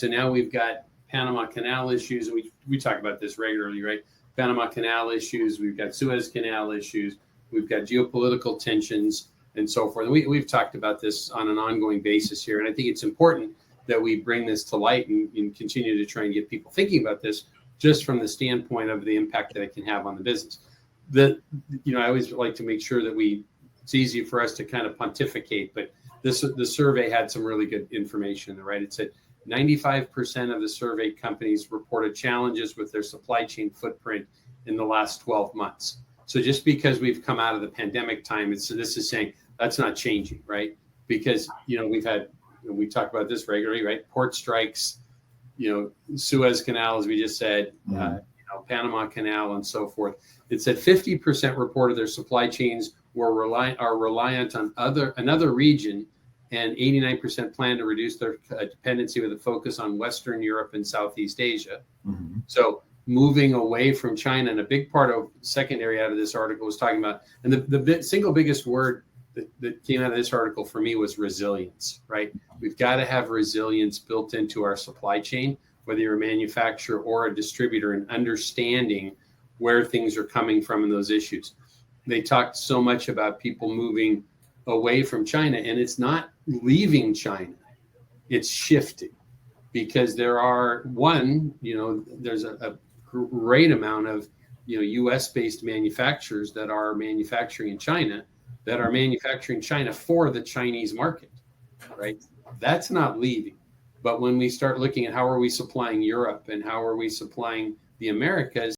So now we've got Panama Canal issues, and we talk about this regularly, right? Panama Canal issues, we've got Suez Canal issues, we've got geopolitical tensions, and so forth. We've talked about this on an ongoing basis here, and I think it's important that we bring this to light and continue to try and get people thinking about this just from the standpoint of the impact that it can have on the business. I always like to make sure that it's easy for us to kind of pontificate, but the survey had some really good information, right? It said 95% of the surveyed companies reported challenges with their supply chain footprint in the last 12 months. So just because we've come out of the pandemic time, this is saying that's not changing, right? Because, we talk about this regularly, right? Port strikes, Suez Canal, as we just said, Panama Canal, and so forth. It said 50% reported their supply chains are reliant on another region, and 89% plan to reduce their dependency with a focus on Western Europe and Southeast Asia. Mm-hmm. So moving away from China, and a big part of secondary out of this article was talking about, and the single biggest word that came out of this article for me was resilience, right? We've got to have resilience built into our supply chain, whether you're a manufacturer or a distributor, and understanding where things are coming from in those issues. They talked so much about people moving away from China, and it's not leaving China, it's shifting, because there's a great amount of US based manufacturers that are manufacturing in China, that are manufacturing China for the Chinese market, right? That's not leaving. But when we start looking at how are we supplying Europe and how are we supplying the Americas,